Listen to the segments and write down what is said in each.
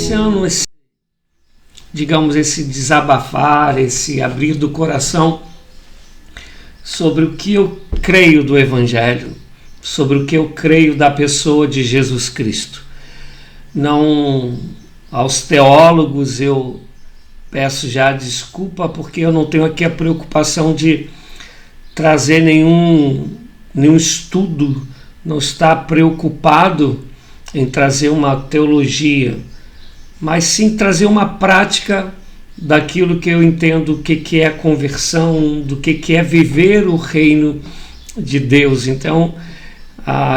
iniciando esse desabafar, esse abrir do coração sobre o que eu creio do Evangelho, sobre o que eu creio da pessoa de Jesus Cristo. Não, aos teólogos eu peço já desculpa, porque eu não tenho aqui a preocupação de trazer nenhum estudo, não estar preocupado em trazer uma teologia, mas sim trazer uma prática daquilo que eu entendo o que é conversão, do que é viver o reino de Deus. Então,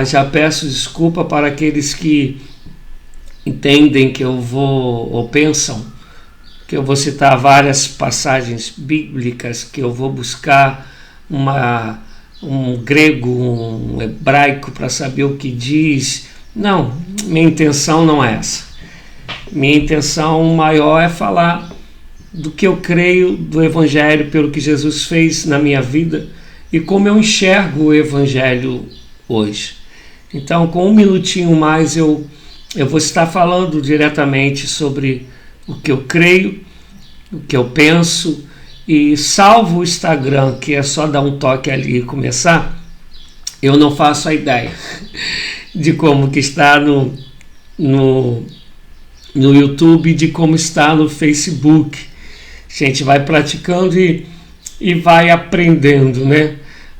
já peço desculpa para aqueles que entendem que eu vou, ou pensam que eu vou citar várias passagens bíblicas, que eu vou buscar um grego, um hebraico para saber o que diz. Não, minha intenção não é essa. Minha intenção maior é falar do que eu creio do Evangelho, pelo que Jesus fez na minha vida e como eu enxergo o Evangelho hoje. Então, com um minutinho mais, eu vou estar falando diretamente sobre o que eu creio, o que eu penso, e salvo o Instagram, que é só dar um toque ali e começar, eu não faço a ideia de como que está no YouTube, de como está no Facebook. A gente vai praticando e vai aprendendo, né?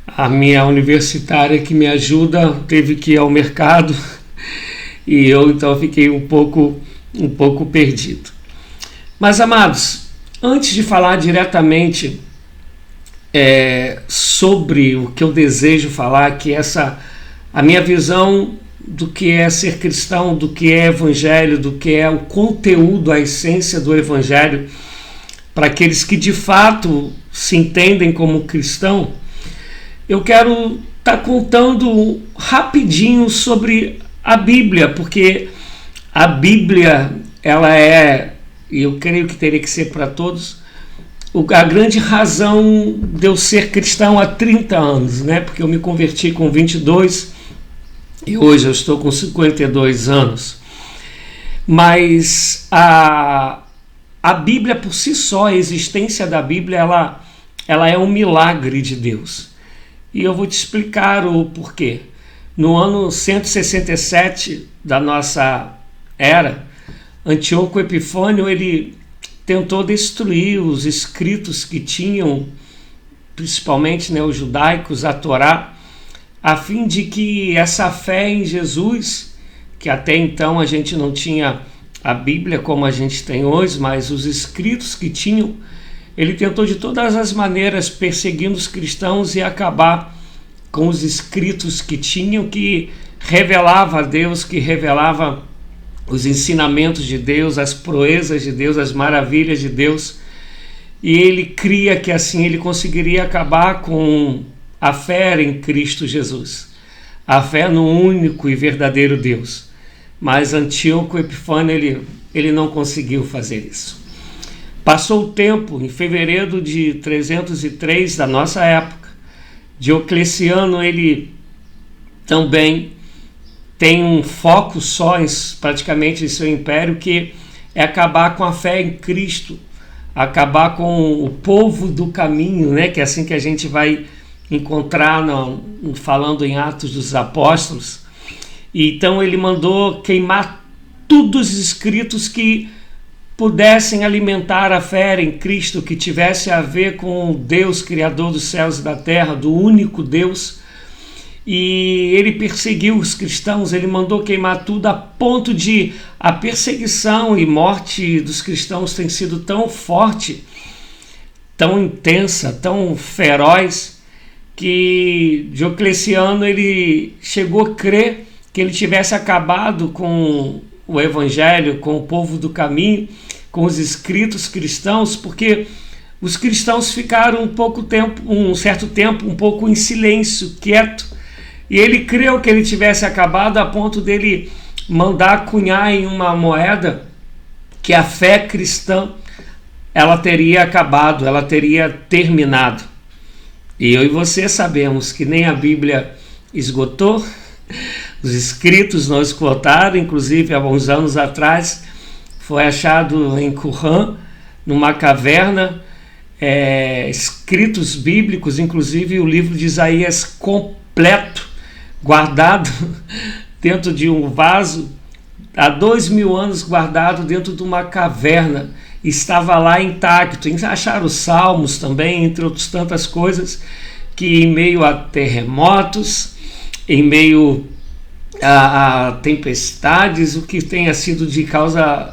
A minha universitária que me ajuda teve que ir ao mercado e eu então fiquei um pouco perdido. Mas, amados, antes de falar diretamente sobre o que eu desejo falar, que a minha visão do que é ser cristão, do que é evangelho, do que é o conteúdo, a essência do evangelho, para aqueles que de fato se entendem como cristão, eu quero estar contando rapidinho sobre a Bíblia, porque a Bíblia, ela é, e eu creio que teria que ser para todos, a grande razão de eu ser cristão há 30 anos, né? Porque eu me converti com 22 e hoje eu estou com 52 anos. Mas a Bíblia por si só, a existência da Bíblia, ela é um milagre de Deus. E eu vou te explicar o porquê. No ano 167 da nossa era, Antíoco Epifânio, ele tentou destruir os escritos que tinham, principalmente, né, os judaicos, a Torá, a fim de que essa fé em Jesus, que até então a gente não tinha a Bíblia como a gente tem hoje, mas os escritos que tinham, ele tentou de todas as maneiras perseguindo os cristãos e acabar com os escritos que tinham, que revelava a Deus, que revelava os ensinamentos de Deus, as proezas de Deus, as maravilhas de Deus. E ele cria que assim ele conseguiria acabar com a fé em Cristo Jesus, a fé no único e verdadeiro Deus. Mas Antíoco Epifânio, ele não conseguiu fazer isso. Passou o tempo, em fevereiro de 303 da nossa época, Diocleciano, ele também tem um foco só praticamente em seu império, que é acabar com a fé em Cristo, acabar com o povo do caminho, né? Que é assim que a gente vai encontrar falando em Atos dos Apóstolos. E então ele mandou queimar todos os escritos que pudessem alimentar a fé em Cristo, que tivesse a ver com o Deus Criador dos céus e da terra, do único Deus. E ele perseguiu os cristãos, ele mandou queimar tudo, a ponto de a perseguição e morte dos cristãos tem sido tão forte, tão intensa, tão feroz, que Diocleciano, ele chegou a crer que ele tivesse acabado com o evangelho, com o povo do caminho, com os escritos cristãos, porque os cristãos ficaram um certo tempo um pouco em silêncio, quieto, e ele creu que ele tivesse acabado, a ponto dele mandar cunhar em uma moeda que a fé cristã, ela teria acabado, ela teria terminado. E eu e você sabemos que nem a Bíblia esgotou, os escritos não esgotaram, inclusive há uns anos atrás foi achado em Qumran, numa caverna, escritos bíblicos, inclusive o livro de Isaías completo, guardado dentro de um vaso, há 2000 anos guardado dentro de uma caverna, estava lá intacto. Acharam os salmos também, entre outras tantas coisas, que em meio a terremotos, em meio a tempestades, o que tenha sido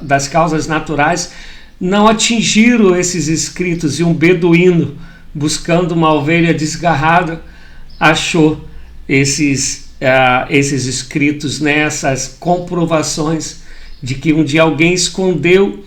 das causas naturais, não atingiram esses escritos, e um beduíno buscando uma ovelha desgarrada achou esses escritos, né, essas comprovações de que um dia alguém escondeu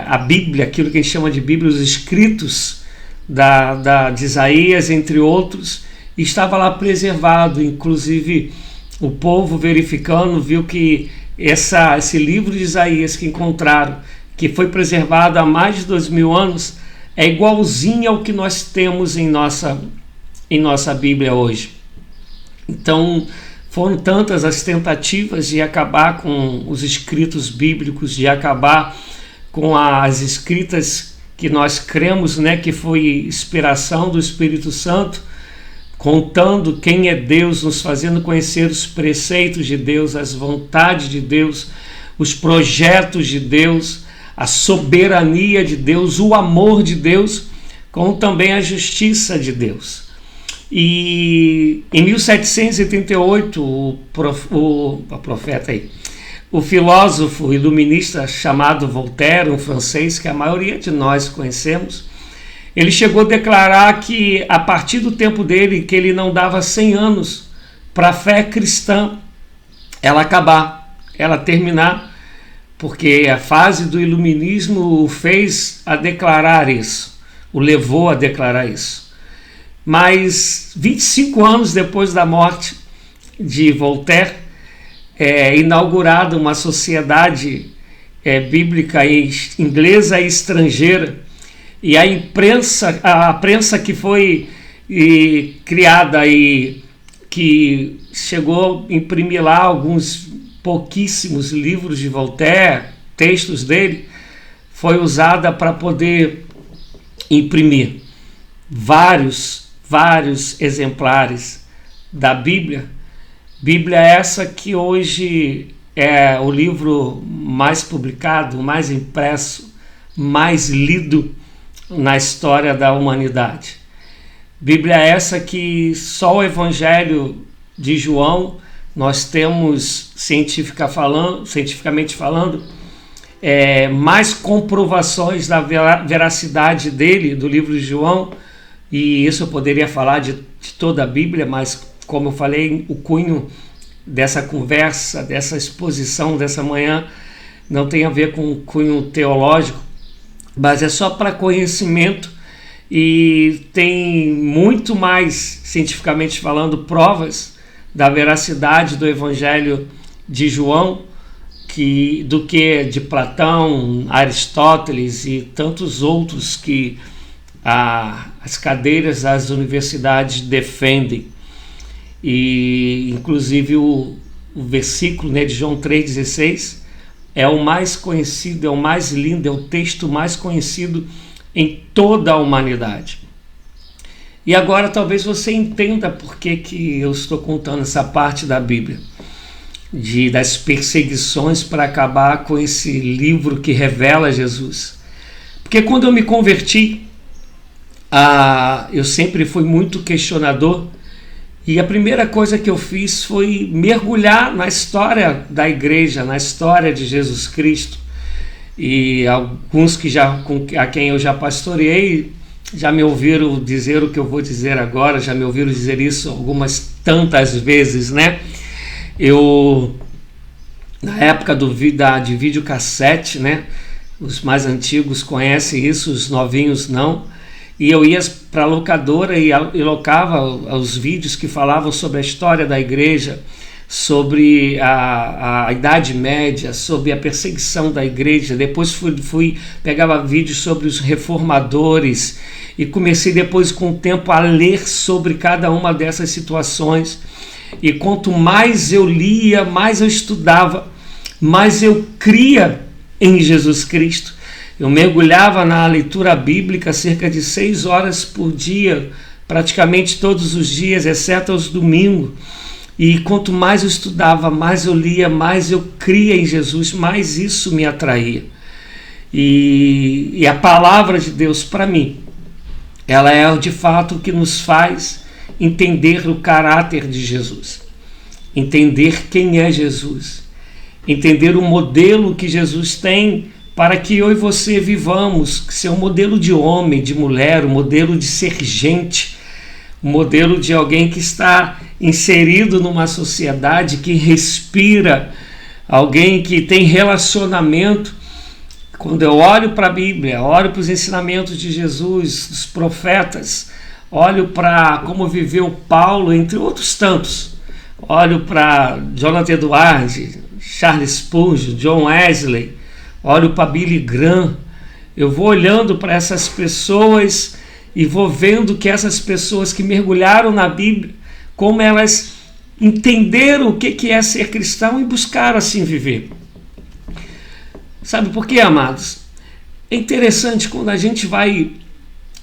a Bíblia, aquilo que a gente chama de Bíblia, os escritos de Isaías, entre outros, e estava lá preservado. Inclusive o povo, verificando, viu que esse livro de Isaías que encontraram, que foi preservado há mais de 2000 anos, é igualzinho ao que nós temos em nossa Bíblia hoje. Então, foram tantas as tentativas de acabar com os escritos bíblicos, de acabar com as escritas que nós cremos, né, que foi inspiração do Espírito Santo, contando quem é Deus, nos fazendo conhecer os preceitos de Deus, as vontades de Deus, os projetos de Deus, a soberania de Deus, o amor de Deus, como também a justiça de Deus. E em 1788, o filósofo iluminista chamado Voltaire, um francês que a maioria de nós conhecemos, ele chegou a declarar que a partir do tempo dele, que ele não dava 100 anos para a fé cristã ela acabar, ela terminar, porque a fase do iluminismo o fez a declarar isso, o levou a declarar isso. Mas 25 anos depois da morte de Voltaire, é inaugurada uma sociedade bíblica inglesa e estrangeira, e a prensa que foi criada e que chegou a imprimir lá alguns pouquíssimos livros de Voltaire, textos dele, foi usada para poder imprimir vários exemplares da Bíblia. Bíblia essa que hoje é o livro mais publicado, mais impresso, mais lido na história da humanidade. Bíblia essa que só o Evangelho de João nós temos, cientificamente falando, mais comprovações da veracidade dele, do livro de João, e isso eu poderia falar de toda a Bíblia, mas como eu falei, o cunho dessa conversa, dessa exposição dessa manhã, não tem a ver com o cunho teológico, mas é só para conhecimento, e tem muito mais, cientificamente falando, provas da veracidade do Evangelho de João do que de Platão, Aristóteles e tantos outros que as cadeiras das universidades defendem. E inclusive o versículo, né, de João 3,16 é o mais conhecido, é o mais lindo, é o texto mais conhecido em toda a humanidade. E agora talvez você entenda por que eu estou contando essa parte da Bíblia, das perseguições para acabar com esse livro que revela Jesus. Porque quando eu me converti, eu sempre fui muito questionador, e a primeira coisa que eu fiz foi mergulhar na história da igreja, na história de Jesus Cristo. E alguns a quem eu já pastoreei já me ouviram dizer o que eu vou dizer agora, já me ouviram dizer isso algumas tantas vezes, né? Na época de videocassete, né? Os mais antigos conhecem isso, os novinhos não. E eu ia para a locadora e locava os vídeos que falavam sobre a história da igreja, sobre a Idade Média, sobre a perseguição da igreja. Depois pegava vídeos sobre os reformadores e comecei depois com o tempo a ler sobre cada uma dessas situações. E quanto mais eu lia, mais eu estudava, mais eu cria em Jesus Cristo. Eu mergulhava na leitura bíblica cerca de 6 horas por dia, praticamente todos os dias, exceto aos domingos. E quanto mais eu estudava, mais eu lia, mais eu cria em Jesus, mais isso me atraía. E a palavra de Deus para mim, ela é de fato o que nos faz entender o caráter de Jesus, entender quem é Jesus, entender o modelo que Jesus tem para que eu e você vivamos, que ser um modelo de homem, de mulher, um modelo de ser gente, um modelo de alguém que está inserido numa sociedade, que respira, alguém que tem relacionamento. Quando eu olho para a Bíblia, olho para os ensinamentos de Jesus, dos profetas, olho para como viveu Paulo, entre outros tantos, olho para Jonathan Edwards, Charles Spurgeon, John Wesley, olho para Billy Graham, eu vou olhando para essas pessoas e vou vendo que essas pessoas que mergulharam na Bíblia, como elas entenderam o que é ser cristão e buscaram assim viver. Sabe por quê, amados? É interessante quando a gente vai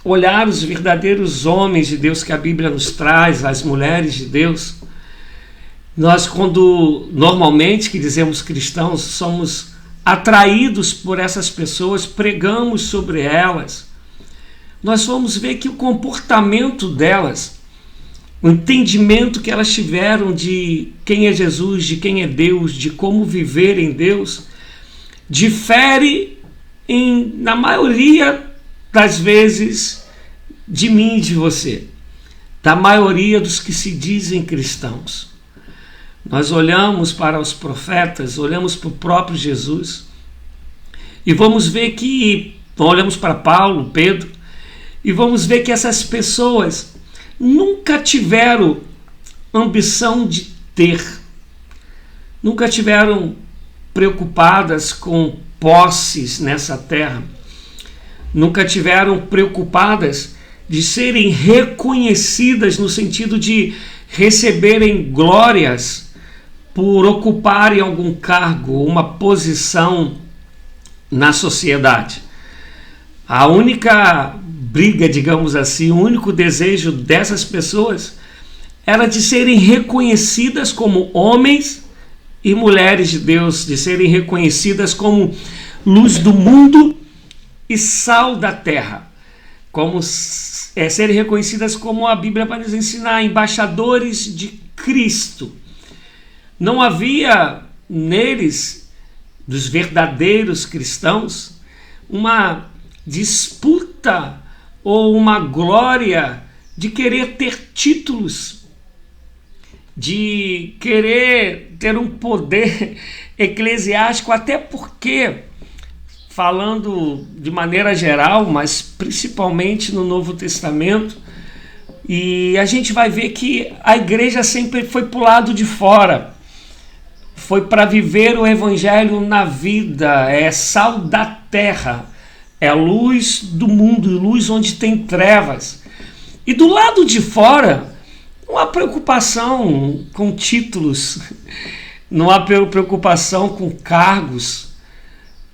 olhar os verdadeiros homens de Deus que a Bíblia nos traz, as mulheres de Deus. Nós, quando normalmente que dizemos cristãos, somos atraídos por essas pessoas, pregamos sobre elas, nós vamos ver que o comportamento delas, o entendimento que elas tiveram de quem é Jesus, de quem é Deus, de como viver em Deus, difere na maioria das vezes de mim e de você, da maioria dos que se dizem cristãos. Nós olhamos para os profetas, olhamos para o próprio Jesus e vamos ver que, olhamos para Paulo, Pedro, e vamos ver que essas pessoas nunca tiveram ambição de ter, nunca tiveram preocupadas com posses nessa terra, nunca tiveram preocupadas de serem reconhecidas no sentido de receberem glórias por ocuparem algum cargo, uma posição na sociedade. A única briga, digamos assim, o único desejo dessas pessoas era de serem reconhecidas como homens e mulheres de Deus, de serem reconhecidas como luz do mundo e sal da terra, como serem reconhecidas como a Bíblia vai nos ensinar, embaixadores de Cristo. Não havia neles, dos verdadeiros cristãos, uma disputa ou uma glória de querer ter títulos, de querer ter um poder eclesiástico, até porque, falando de maneira geral, mas principalmente no Novo Testamento, e a gente vai ver que a igreja sempre foi para o lado de fora, foi para viver o evangelho na vida, é sal da terra, é luz do mundo, luz onde tem trevas. E do lado de fora, não há preocupação com títulos, não há preocupação com cargos,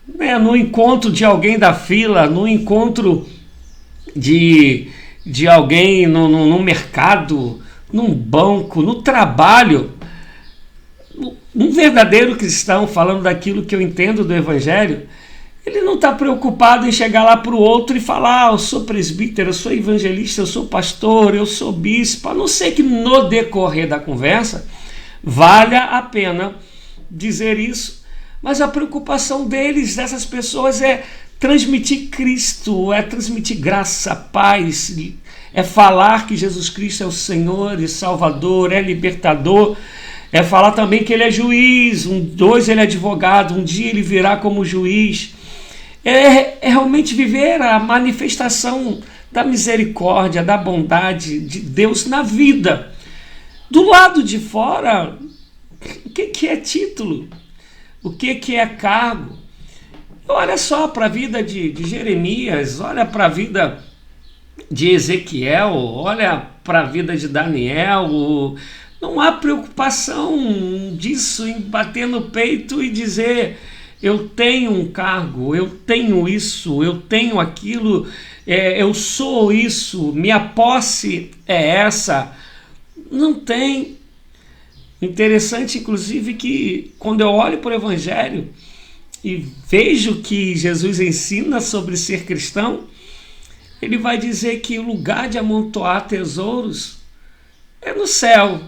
né? No encontro de alguém da fila, no encontro de alguém no mercado, num banco, no trabalho. Um verdadeiro cristão, falando daquilo que eu entendo do evangelho, ele não está preocupado em chegar lá para o outro e falar: eu sou presbítero, eu sou evangelista, eu sou pastor, eu sou bispo, a não ser que no decorrer da conversa valha a pena dizer isso. Mas a preocupação dessas pessoas, é transmitir Cristo, é transmitir graça, paz, é falar que Jesus Cristo é o Senhor e Salvador, é libertador, é falar também que Ele é juiz, Ele é advogado, um dia Ele virá como juiz. É realmente viver a manifestação da misericórdia, da bondade de Deus na vida. Do lado de fora, o que é título? O que é cargo? Olha só para a vida de Jeremias, olha para a vida de Ezequiel, olha para a vida de Daniel. Não há preocupação disso em bater no peito e dizer: eu tenho um cargo, eu tenho isso, eu tenho aquilo, eu sou isso, minha posse é essa. Não tem. Interessante, inclusive, que quando eu olho para o Evangelho e vejo que Jesus ensina sobre ser cristão, ele vai dizer que o lugar de amontoar tesouros é no céu.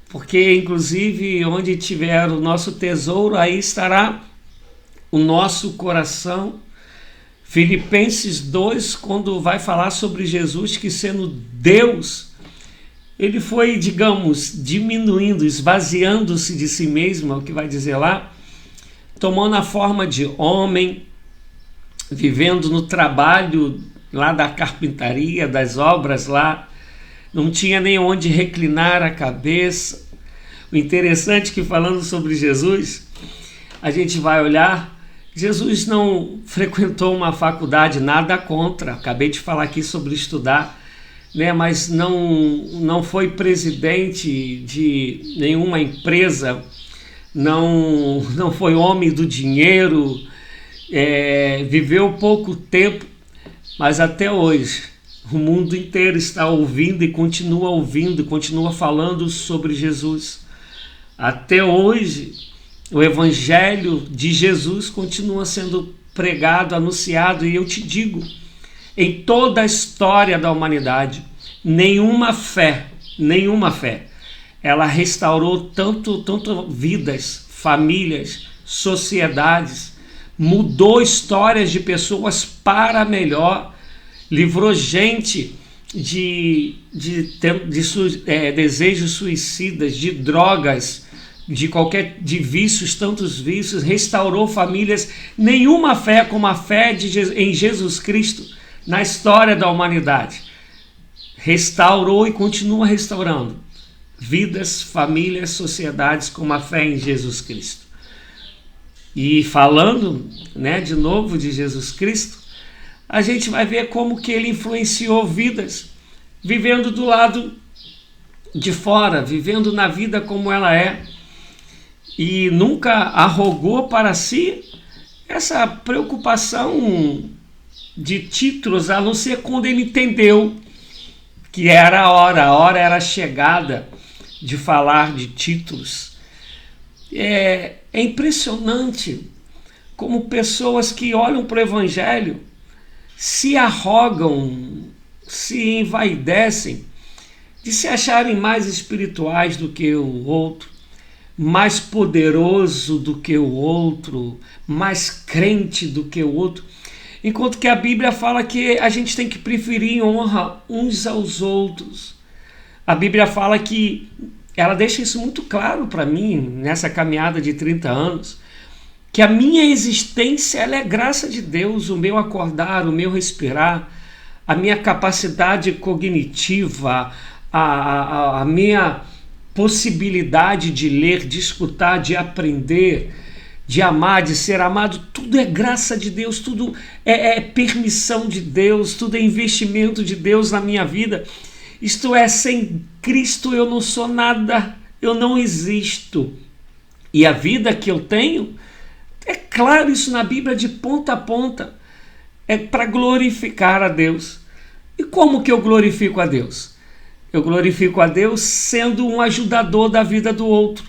Porque, inclusive, onde tiver o nosso tesouro, aí estará o nosso coração. Filipenses 2, quando vai falar sobre Jesus, que sendo Deus, ele foi, digamos, diminuindo, esvaziando-se de si mesmo, é o que vai dizer lá, tomando a forma de homem, vivendo no trabalho lá da carpintaria, das obras lá, não tinha nem onde reclinar a cabeça. O interessante é que, falando sobre Jesus, a gente vai olhar, Jesus não frequentou uma faculdade, nada contra, acabei de falar aqui sobre estudar, né? Mas não foi presidente de nenhuma empresa, não foi homem do dinheiro, viveu pouco tempo, mas até hoje o mundo inteiro está ouvindo, continua falando sobre Jesus. Até hoje o Evangelho de Jesus continua sendo pregado, anunciado, e eu te digo, em toda a história da humanidade, nenhuma fé, ela restaurou tanto vidas, famílias, sociedades, mudou histórias de pessoas para melhor, livrou gente de desejos suicidas, de drogas, de vícios, tantos vícios, restaurou famílias. Nenhuma fé como a fé em Jesus Cristo na história da humanidade restaurou e continua restaurando vidas, famílias, sociedades como a fé em Jesus Cristo. E falando, né, de novo de Jesus Cristo, a gente vai ver como que ele influenciou vidas, vivendo do lado de fora, vivendo na vida como ela é, e nunca arrogou para si essa preocupação de títulos, a não ser quando ele entendeu que era a hora era chegada de falar de títulos. É impressionante como pessoas que olham para o Evangelho se arrogam, se envaidecem de se acharem mais espirituais do que o outro, mais poderoso do que o outro, mais crente do que o outro, enquanto que a Bíblia fala que a gente tem que preferir honra uns aos outros. A Bíblia fala que, ela deixa isso muito claro para mim, nessa caminhada de 30 anos, que a minha existência ela é graça de Deus, o meu acordar, o meu respirar, a minha capacidade cognitiva, a minha possibilidade de ler, de escutar, de aprender, de amar, de ser amado, tudo é graça de Deus, tudo é permissão de Deus, tudo é investimento de Deus na minha vida. Isto é, sem Cristo eu não sou nada, eu não existo. E a vida que eu tenho, é claro isso na Bíblia de ponta a ponta, é para glorificar a Deus. E como que eu glorifico a Deus? Eu glorifico a Deus sendo um ajudador da vida do outro,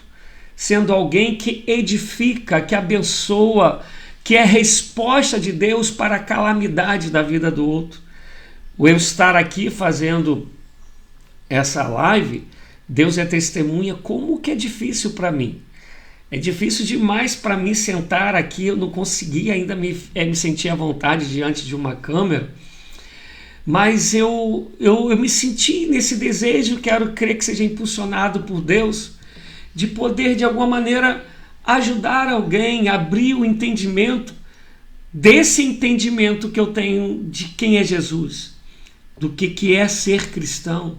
sendo alguém que edifica, que abençoa, que é resposta de Deus para a calamidade da vida do outro. O eu estar aqui fazendo essa live, Deus é testemunha como que é difícil para mim. É difícil demais para mim sentar aqui, eu não consegui ainda me sentir à vontade diante de uma câmera, mas eu me senti nesse desejo, quero crer que seja impulsionado por Deus, de poder de alguma maneira ajudar alguém, abrir o entendimento desse entendimento que eu tenho de quem é Jesus, do que é ser cristão.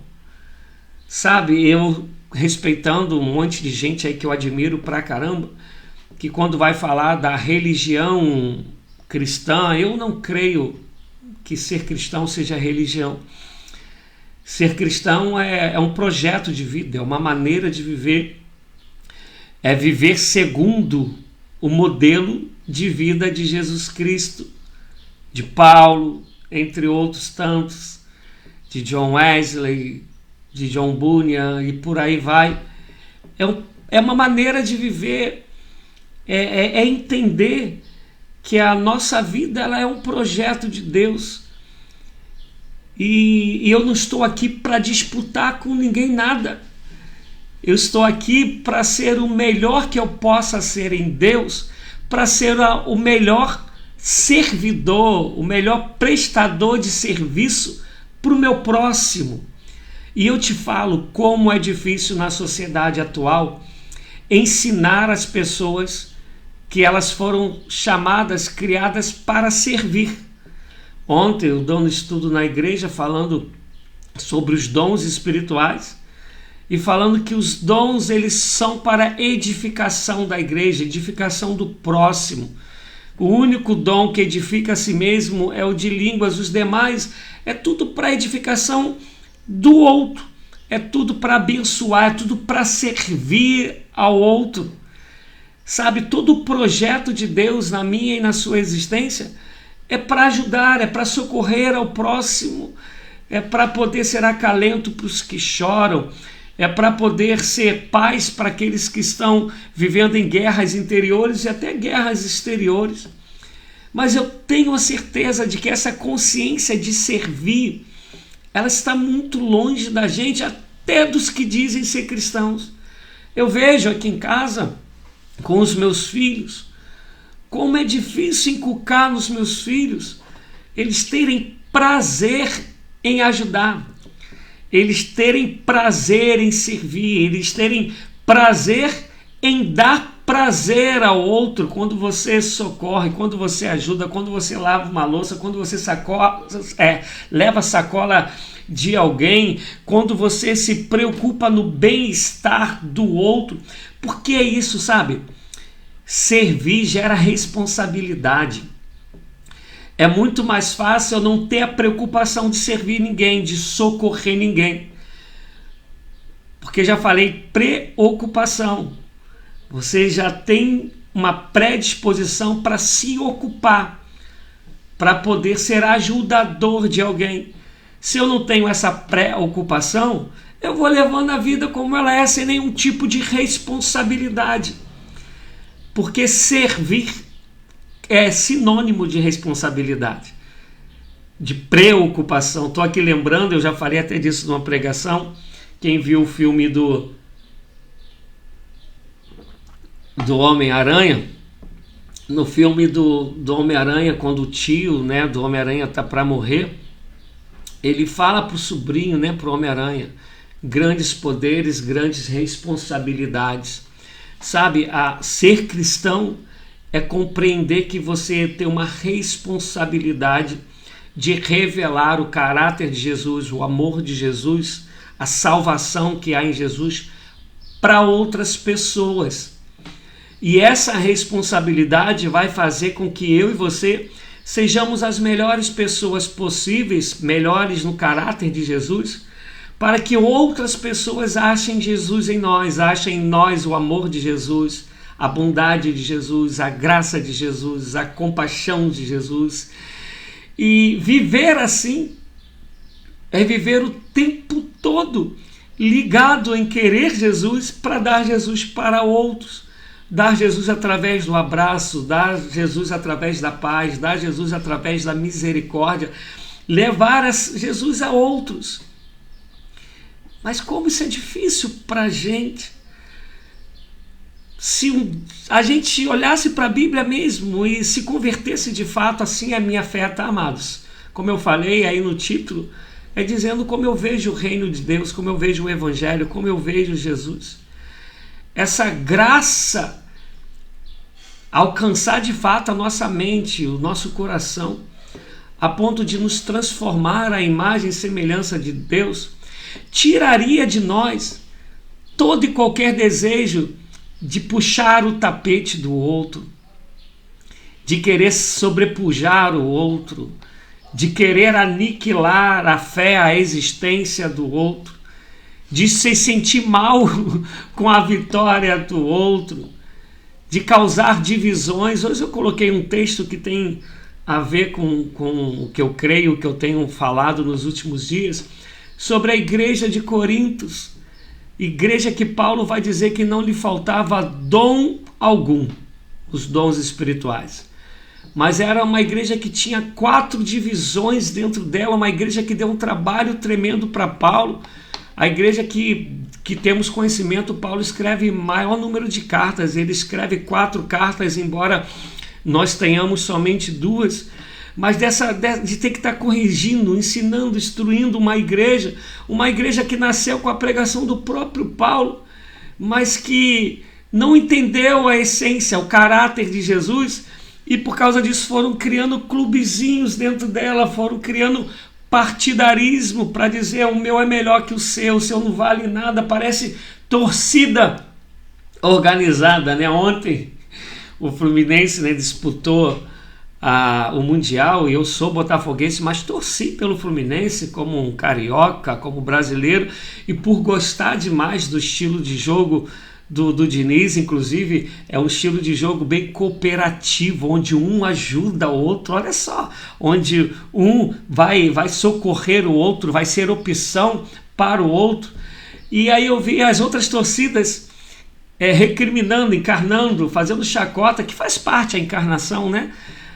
Sabe, eu respeitando um monte de gente aí que eu admiro pra caramba, que quando vai falar da religião cristã, eu não creio que ser cristão seja religião. Ser cristão é um projeto de vida, é uma maneira de viver, é viver segundo o modelo de vida de Jesus Cristo, de Paulo, entre outros tantos, de John Wesley, de John Bunyan e por aí vai. É uma maneira de viver, é entender que a nossa vida ela é um projeto de Deus. E eu não estou aqui para disputar com ninguém nada. Eu estou aqui para ser o melhor que eu possa ser em Deus, para ser o melhor servidor, o melhor prestador de serviço para o meu próximo. E eu te falo como é difícil na sociedade atual ensinar as pessoas que elas foram chamadas, criadas para servir. Ontem eu dou um estudo na igreja falando sobre os dons espirituais e falando que os dons eles são para edificação da igreja, edificação do próximo. O único dom que edifica a si mesmo é o de línguas, os demais é tudo para edificação do outro, é tudo para abençoar, é tudo para servir ao outro. Sabe, todo o projeto de Deus na minha e na sua existência é para ajudar, é para socorrer ao próximo, é para poder ser acalento para os que choram, é para poder ser paz para aqueles que estão vivendo em guerras interiores e até guerras exteriores. Mas eu tenho a certeza de que essa consciência de servir, ela está muito longe da gente, até dos que dizem ser cristãos. Eu vejo aqui em casa, com os meus filhos, como é difícil inculcar nos meus filhos eles terem prazer em ajudar, eles terem prazer em servir, eles terem prazer em dar prazer ao outro. Quando você socorre, quando você ajuda, quando você lava uma louça, quando você leva a sacola de alguém, quando você se preocupa no bem-estar do outro. Porque é isso, sabe? Servir gera responsabilidade. É muito mais fácil eu não ter a preocupação de servir ninguém, de socorrer ninguém. Porque já falei, preocupação. Você já tem uma predisposição para se ocupar, para poder ser ajudador de alguém. Se eu não tenho essa preocupação, eu vou levando a vida como ela é, sem nenhum tipo de responsabilidade. Porque servir é sinônimo de responsabilidade, de preocupação. Estou aqui lembrando, eu já falei até disso numa pregação. Quem viu o filme do Homem-Aranha, no filme do Homem-Aranha, quando o tio, né, do Homem-Aranha está para morrer, ele fala para o sobrinho, né, para o Homem-Aranha, grandes poderes, grandes responsabilidades. Sabe, ser cristão é compreender que você tem uma responsabilidade de revelar o caráter de Jesus, o amor de Jesus, a salvação que há em Jesus para outras pessoas. E essa responsabilidade vai fazer com que eu e você sejamos as melhores pessoas possíveis, melhores no caráter de Jesus, para que outras pessoas achem Jesus em nós, achem em nós o amor de Jesus, a bondade de Jesus, a graça de Jesus, a compaixão de Jesus. E viver assim é viver o tempo todo ligado em querer Jesus para dar Jesus para outros. Dar Jesus através do abraço, dar Jesus através da paz, dar Jesus através da misericórdia, levar Jesus a outros. Mas como isso é difícil para a gente. Se a gente olhasse para a Bíblia mesmo e se convertesse de fato, assim a minha fé, tá, amados? Como eu falei aí no título, é dizendo como eu vejo o reino de Deus, como eu vejo o Evangelho, como eu vejo Jesus. Essa graça alcançar de fato a nossa mente, o nosso coração, a ponto de nos transformar à imagem e semelhança de Deus, tiraria de nós todo e qualquer desejo de puxar o tapete do outro, de querer sobrepujar o outro, de querer aniquilar a fé, a existência do outro, de se sentir mal com a vitória do outro, de causar divisões. Hoje eu coloquei um texto que tem a ver com o que eu creio, o que eu tenho falado nos últimos dias, sobre a igreja de Corintos, igreja que Paulo vai dizer que não lhe faltava dom algum, os dons espirituais. Mas era uma igreja que tinha 4 divisões dentro dela, uma igreja que deu um trabalho tremendo para Paulo. A igreja que temos conhecimento, Paulo escreve maior número de cartas, ele escreve 4 cartas, embora nós tenhamos somente 2, mas de ter que estar corrigindo, ensinando, instruindo uma igreja que nasceu com a pregação do próprio Paulo, mas que não entendeu a essência, o caráter de Jesus, e por causa disso foram criando clubezinhos dentro dela, foram criando partidarismo para dizer o meu é melhor que o seu não vale nada, parece torcida organizada, né? Ontem o Fluminense, né, disputou o Mundial e eu sou botafoguense, mas torci pelo Fluminense como um carioca, como brasileiro, e por gostar demais do estilo de jogo do Diniz. Inclusive é um estilo de jogo bem cooperativo, onde um ajuda o outro, olha só, onde um vai socorrer o outro, vai ser opção para o outro. E aí eu vi as outras torcidas recriminando, encarnando, fazendo chacota, que faz parte da encarnação, né?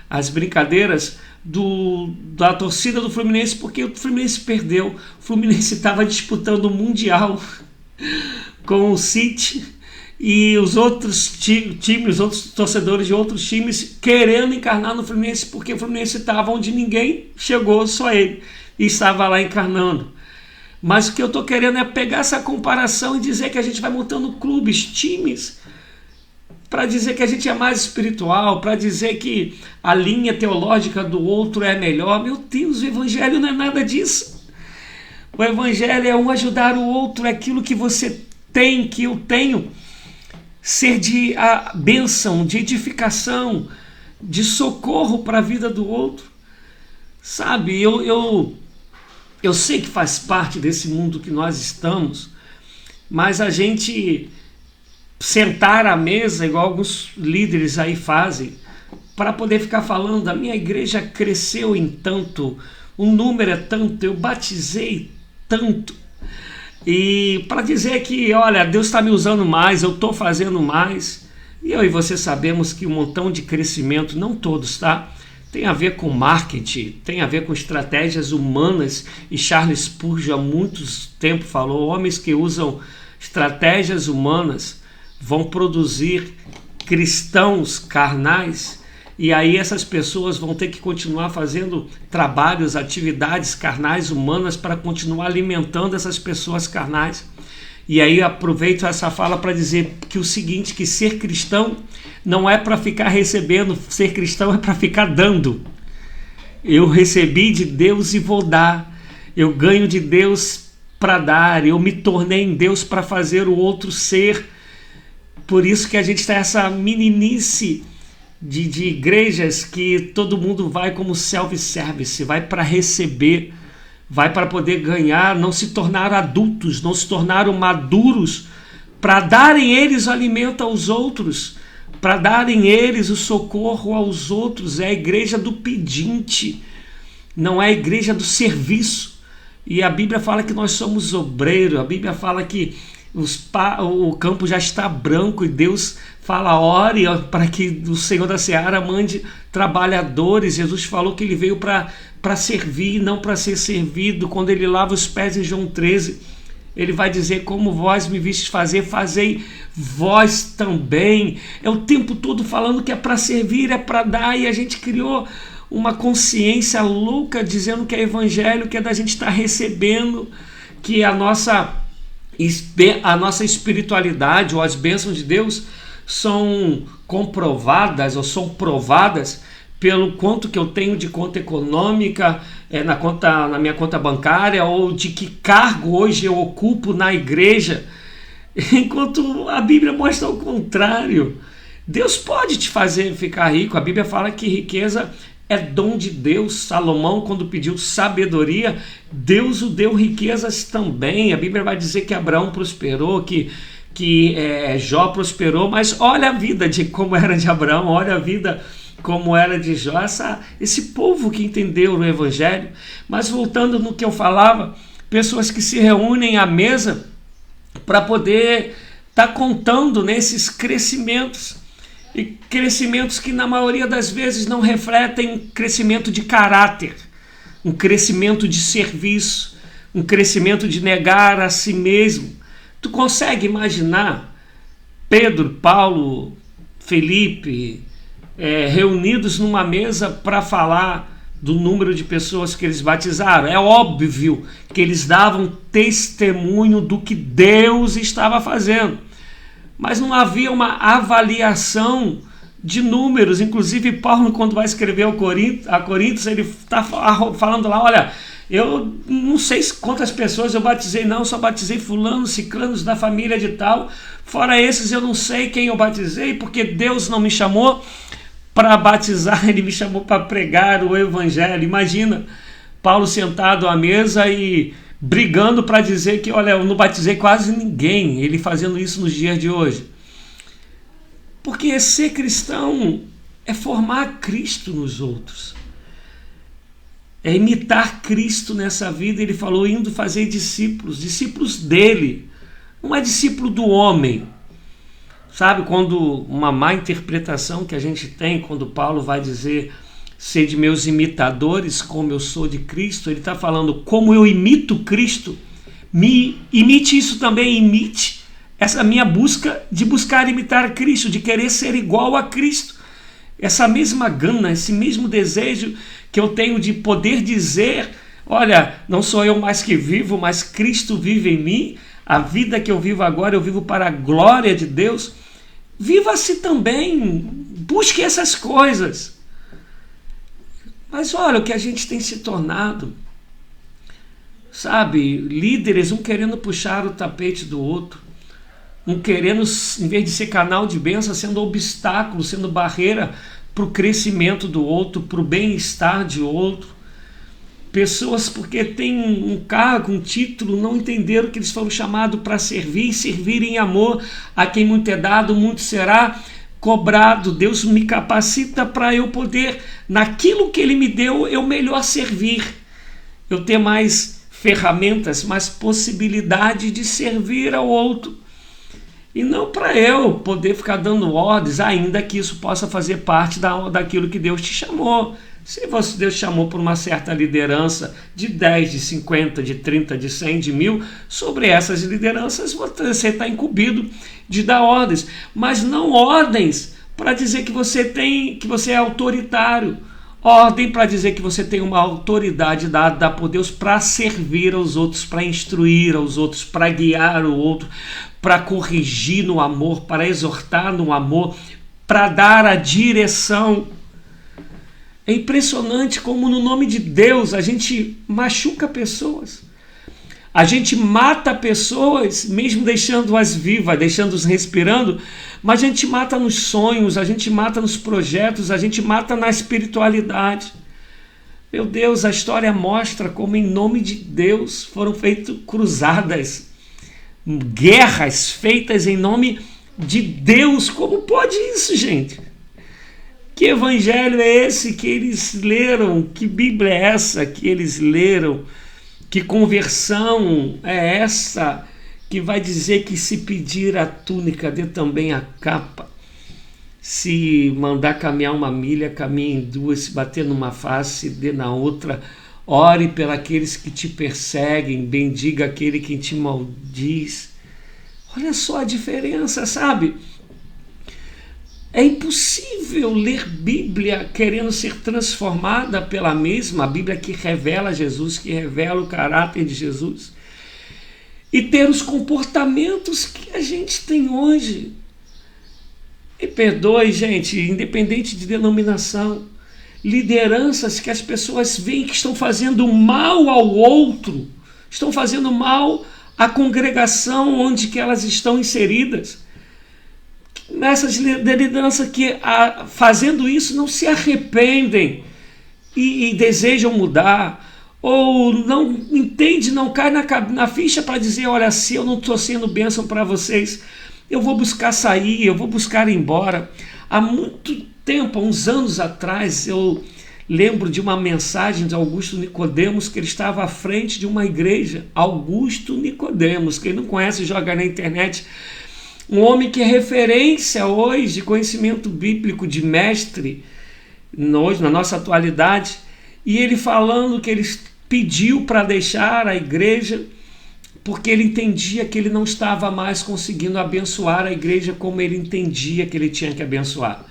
As brincadeiras da torcida do Fluminense, porque o Fluminense perdeu. O Fluminense estava disputando o Mundial com o City e os outros times, os outros torcedores de outros times querendo encarnar no Fluminense, porque o Fluminense estava onde ninguém chegou, só ele, e estava lá encarnando. Mas o que eu estou querendo é pegar essa comparação e dizer que a gente vai montando clubes, times, para dizer que a gente é mais espiritual, para dizer que a linha teológica do outro é melhor. Meu Deus, o evangelho não é nada disso. O evangelho é um ajudar o outro, é aquilo que você tem, que eu tenho, ser de bênção, de edificação, de socorro para a vida do outro. Sabe, eu sei que faz parte desse mundo que nós estamos, mas a gente sentar à mesa, igual alguns líderes aí fazem, para poder ficar falando, a minha igreja cresceu em tanto, o número é tanto, eu batizei tanto, e para dizer que, olha, Deus está me usando mais, eu estou fazendo mais, e eu e você sabemos que um montão de crescimento, não todos, tá? Tem a ver com marketing, tem a ver com estratégias humanas, e Charles Spurgeon há muito tempo falou, homens que usam estratégias humanas vão produzir cristãos carnais, e aí essas pessoas vão ter que continuar fazendo trabalhos, atividades carnais, humanas, para continuar alimentando essas pessoas carnais. E aí aproveito essa fala para dizer que o seguinte, que ser cristão não é para ficar recebendo, ser cristão é para ficar dando. Eu recebi de Deus e vou dar, eu ganho de Deus para dar, eu me tornei em Deus para fazer o outro ser. Por isso que a gente está essa meninice de igrejas que todo mundo vai como self-service, vai para receber, vai para poder ganhar, não se tornaram adultos, não se tornaram maduros para darem eles o alimento aos outros, para darem eles o socorro aos outros. É a igreja do pedinte, não é a igreja do serviço. E a Bíblia fala que nós somos obreiros, a Bíblia fala que o campo já está branco e Deus fala, ore para que o Senhor da Seara mande trabalhadores. Jesus falou que ele veio para servir, não para ser servido. Quando ele lava os pés em João 13, ele vai dizer, como vós me vistes fazer, fazei vós também. É o tempo todo falando que é para servir, é para dar, e a gente criou uma consciência louca dizendo que é evangelho, que é da gente estar recebendo, que a nossa espiritualidade ou as bênçãos de Deus são comprovadas ou são provadas pelo quanto que eu tenho de conta econômica na minha conta bancária, ou de que cargo hoje eu ocupo na igreja, enquanto a Bíblia mostra o contrário. Deus pode te fazer ficar rico. A Bíblia fala que riqueza é dom de Deus. Salomão, quando pediu sabedoria, Deus o deu riquezas também. A Bíblia vai dizer que Abraão prosperou, que que Jó prosperou, mas olha a vida de como era de Abraão, olha a vida como era de Jó, esse povo que entendeu o Evangelho. Mas voltando no que eu falava, pessoas que se reúnem à mesa para poder estar contando nesses crescimentos, e crescimentos que na maioria das vezes não refletem crescimento de caráter, um crescimento de serviço, um crescimento de negar a si mesmo. Tu consegue imaginar Pedro, Paulo, Felipe reunidos numa mesa para falar do número de pessoas que eles batizaram? É óbvio que eles davam testemunho do que Deus estava fazendo, mas não havia uma avaliação de números. Inclusive Paulo, quando vai escrever a Coríntios, ele está falando lá, olha, eu não sei quantas pessoas eu batizei, não, só batizei fulano, ciclanos da família de tal, fora esses eu não sei quem eu batizei, porque Deus não me chamou para batizar, ele me chamou para pregar o Evangelho. Imagina Paulo sentado à mesa e brigando para dizer que, olha, eu não batizei quase ninguém, ele fazendo isso nos dias de hoje. Porque ser cristão é formar Cristo nos outros, é imitar Cristo nessa vida. Ele falou, indo fazer discípulos dele, não é discípulo do homem. Sabe, quando uma má interpretação que a gente tem, quando Paulo vai dizer, sede meus imitadores, como eu sou de Cristo, ele está falando, como eu imito Cristo, me imite isso também, imite essa minha busca de buscar imitar Cristo, de querer ser igual a Cristo. Essa mesma gana, esse mesmo desejo que eu tenho de poder dizer, olha, não sou eu mais que vivo, mas Cristo vive em mim, a vida que eu vivo agora, eu vivo para a glória de Deus. Viva-se também, busque essas coisas. Mas olha o que a gente tem se tornado, sabe, líderes, um querendo puxar o tapete do outro, um querendo, em vez de ser canal de bênção, sendo obstáculo, sendo barreira para o crescimento do outro, para o bem-estar de outro. Pessoas, porque têm um cargo, um título, não entenderam que eles foram chamados para servir, e servir em amor. A quem muito é dado, muito será cobrado. Deus me capacita para eu poder, naquilo que Ele me deu, eu melhor servir. Eu ter mais ferramentas, mais possibilidade de servir ao outro. E não para eu poder ficar dando ordens, ainda que isso possa fazer parte daquilo que Deus te chamou. Se Deus te chamou por uma certa liderança de 10, de 50, de 30, de 100, de 1000, sobre essas lideranças você está incumbido de dar ordens. Mas não ordens para dizer que você é autoritário. Ordem para dizer que você tem uma autoridade dada por Deus para servir aos outros, para instruir aos outros, para guiar o outro, para corrigir no amor, para exortar no amor, para dar a direção. É impressionante como no nome de Deus a gente machuca pessoas. A gente mata pessoas, mesmo deixando-as vivas, deixando-as respirando, mas a gente mata nos sonhos, a gente mata nos projetos, a gente mata na espiritualidade. Meu Deus, a história mostra como em nome de Deus foram feitas cruzadas, guerras feitas em nome de Deus. Como pode isso, gente? Que evangelho é esse que eles leram? Que Bíblia é essa que eles leram? Que conversão é essa que vai dizer que se pedir a túnica, dê também a capa? Se mandar caminhar uma milha, caminhe em duas, se bater numa face, dê na outra. Ore pelos que te perseguem, bendiga aquele que te maldiz. Olha só a diferença, sabe? É impossível ler Bíblia querendo ser transformada pela mesma, a Bíblia que revela Jesus, que revela o caráter de Jesus, e ter os comportamentos que a gente tem hoje. Me perdoe, gente, independente de denominação, lideranças que as pessoas veem que estão fazendo mal ao outro, estão fazendo mal à congregação onde que elas estão inseridas. Nessas lideranças que, fazendo isso, não se arrependem e desejam mudar, ou não entende, não cai na ficha para dizer, olha, se eu não estou sendo bênção para vocês, eu vou buscar sair, eu vou buscar ir embora. Há muito tempo, há uns anos atrás, eu lembro de uma mensagem de Augusto Nicodemos, que ele estava à frente de uma igreja. Augusto Nicodemos, quem não conhece, joga na internet. Um homem que é referência hoje de conhecimento bíblico, de mestre, hoje, na nossa atualidade. E ele falando que ele pediu para deixar a igreja porque ele entendia que ele não estava mais conseguindo abençoar a igreja como ele entendia que ele tinha que abençoar.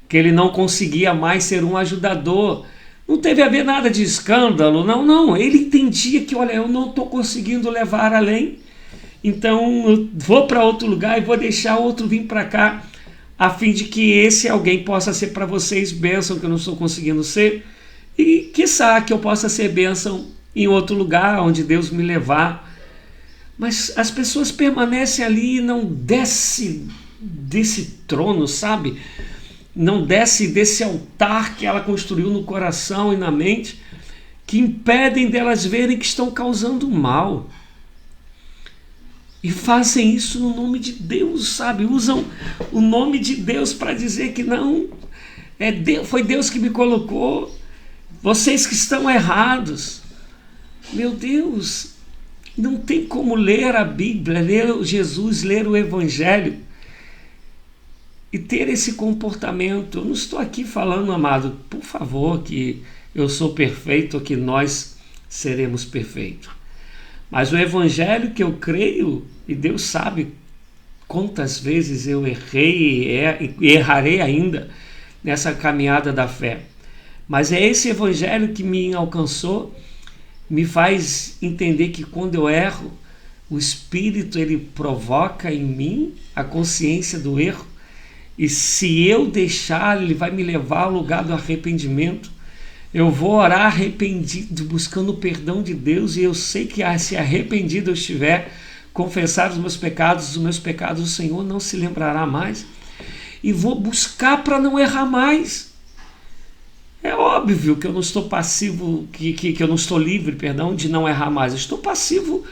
Que ele não conseguia mais ser um ajudador. Não teve a ver nada de escândalo, não. Ele entendia que, olha, eu não estou conseguindo levar além, então eu vou para outro lugar e vou deixar outro vir para cá, a fim de que esse alguém possa ser para vocês bênção que eu não estou conseguindo ser, e quiçá que eu possa ser bênção em outro lugar onde Deus me levar. Mas as pessoas permanecem ali e não desce desse trono, sabe? Não desce desse altar que ela construiu no coração e na mente, que impedem delas verem que estão causando mal. E fazem isso no nome de Deus, sabe? Usam o nome de Deus para dizer que não, foi Deus que me colocou, vocês que estão errados. Meu Deus, não tem como ler a Bíblia, ler Jesus, ler o Evangelho e ter esse comportamento. Eu não estou aqui falando, amado, por favor, que eu sou perfeito ou que nós seremos perfeitos. Mas o Evangelho que eu creio, e Deus sabe quantas vezes eu errei e errarei ainda nessa caminhada da fé. Mas é esse Evangelho que me alcançou, me faz entender que quando eu erro, o Espírito ele provoca em mim a consciência do erro, e se eu deixar, ele vai me levar ao lugar do arrependimento. Eu vou orar arrependido, buscando o perdão de Deus, e eu sei que se arrependido eu estiver, confessar os meus pecados o Senhor não se lembrará mais, e vou buscar para não errar mais. É óbvio que eu não estou passivo, que eu não estou livre, de não errar mais. Eu estou passivo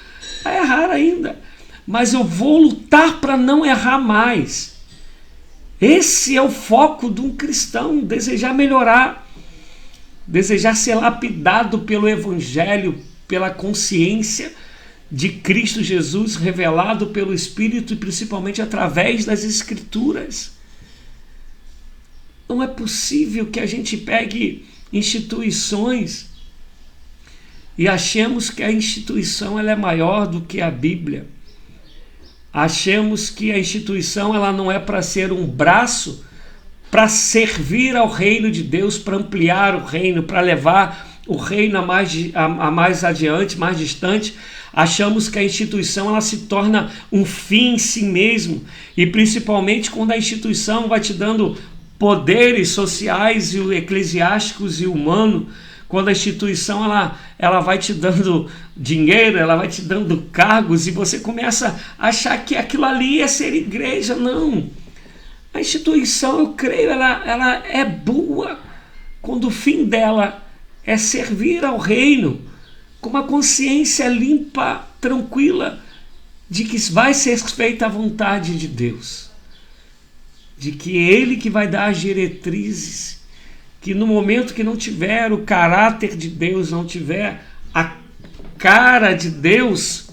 a errar ainda, mas eu vou lutar para não errar mais. Esse é o foco de um cristão, desejar melhorar, desejar ser lapidado pelo Evangelho, pela consciência de Cristo Jesus revelado pelo Espírito e principalmente através das Escrituras. Não é possível que a gente pegue instituições e achemos que a instituição ela é maior do que a Bíblia. Achemos que a instituição ela não é para ser um braço para servir ao reino de Deus, para ampliar o reino, para levar o reino a mais adiante, mais distante. Achamos que a instituição ela se torna um fim em si mesmo, e principalmente quando a instituição vai te dando poderes sociais e eclesiásticos e humanos, quando a instituição ela vai te dando dinheiro, ela vai te dando cargos, e você começa a achar que aquilo ali é ser igreja. Não. A instituição, eu creio, ela é boa quando o fim dela é servir ao reino com uma consciência limpa, tranquila, de que vai ser feita a vontade de Deus, de que é Ele que vai dar as diretrizes, que no momento que não tiver o caráter de Deus, não tiver a cara de Deus,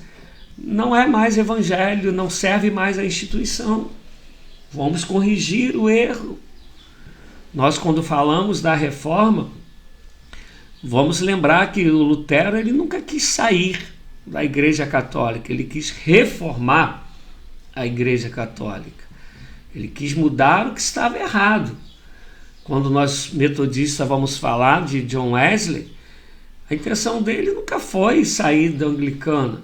não é mais evangelho, não serve mais a instituição. Vamos corrigir o erro. Nós, quando falamos da reforma, vamos lembrar que o Lutero ele nunca quis sair da Igreja Católica, ele quis reformar a Igreja Católica. Ele quis mudar o que estava errado. Quando nós metodistas vamos falar de John Wesley, a intenção dele nunca foi sair da anglicana,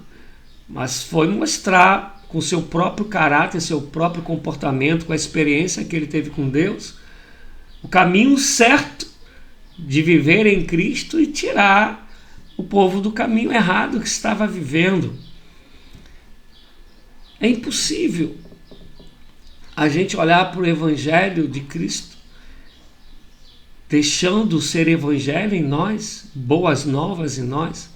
mas foi mostrar com seu próprio caráter, seu próprio comportamento, com a experiência que ele teve com Deus, o caminho certo de viver em Cristo e tirar o povo do caminho errado que estava vivendo. É impossível a gente olhar para o Evangelho de Cristo deixando ser evangelho em nós, boas novas em nós,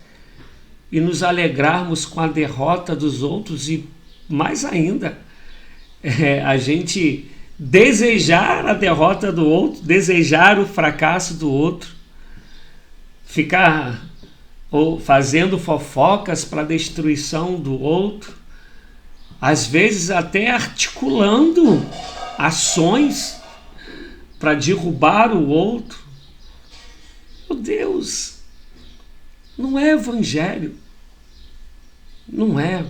e nos alegrarmos com a derrota dos outros e, mais ainda, a gente desejar a derrota do outro, desejar o fracasso do outro, ficar fazendo fofocas para a destruição do outro, às vezes até articulando ações para derrubar o outro. Meu Deus, não é evangelho, não é.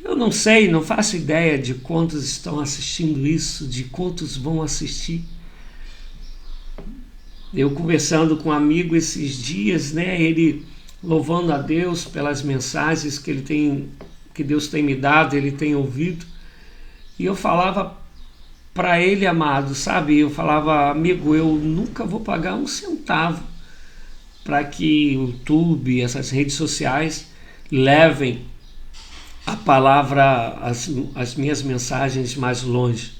Eu não sei, não faço ideia de quantos estão assistindo isso, de quantos vão assistir. Eu conversando com um amigo esses dias, né, ele louvando a Deus pelas mensagens que Deus tem me dado, ele tem ouvido, e eu falava para ele, amado, sabe, eu falava, amigo, eu nunca vou pagar um centavo para que o YouTube, essas redes sociais levem a palavra, as minhas mensagens mais longe.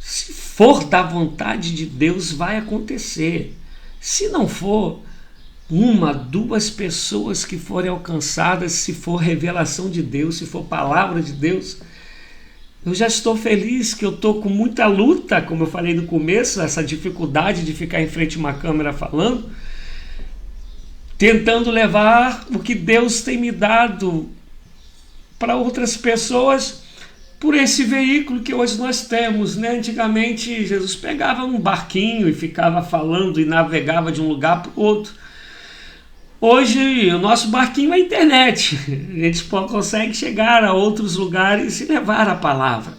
Se for da vontade de Deus, vai acontecer. Se não for, 1, 2 pessoas que forem alcançadas, se for revelação de Deus, se for palavra de Deus, eu já estou feliz, que eu estou com muita luta, como eu falei no começo, essa dificuldade de ficar em frente a uma câmera falando, tentando levar o que Deus tem me dado para outras pessoas por esse veículo que hoje nós temos, né? Antigamente Jesus pegava um barquinho e ficava falando e navegava de um lugar para o outro. Hoje o nosso barquinho é a internet. A gente consegue chegar a outros lugares e levar a palavra.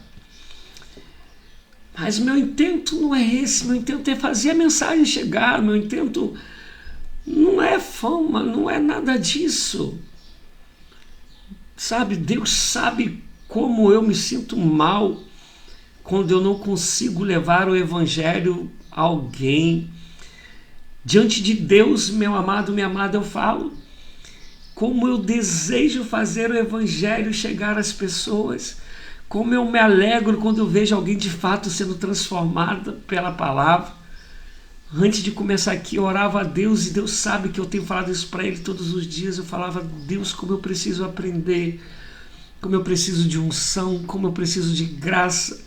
Mas meu intento não é esse, meu intento é fazer a mensagem chegar, meu intento não é fama, não é nada disso. Sabe, Deus sabe como eu me sinto mal quando eu não consigo levar o evangelho a alguém. Diante de Deus, meu amado, minha amada, eu falo como eu desejo fazer o evangelho chegar às pessoas, como eu me alegro quando eu vejo alguém de fato sendo transformado pela palavra. Antes de começar aqui, eu orava a Deus, e Deus sabe que eu tenho falado isso para Ele todos os dias. Eu falava, Deus, como eu preciso aprender, como eu preciso de unção, como eu preciso de graça,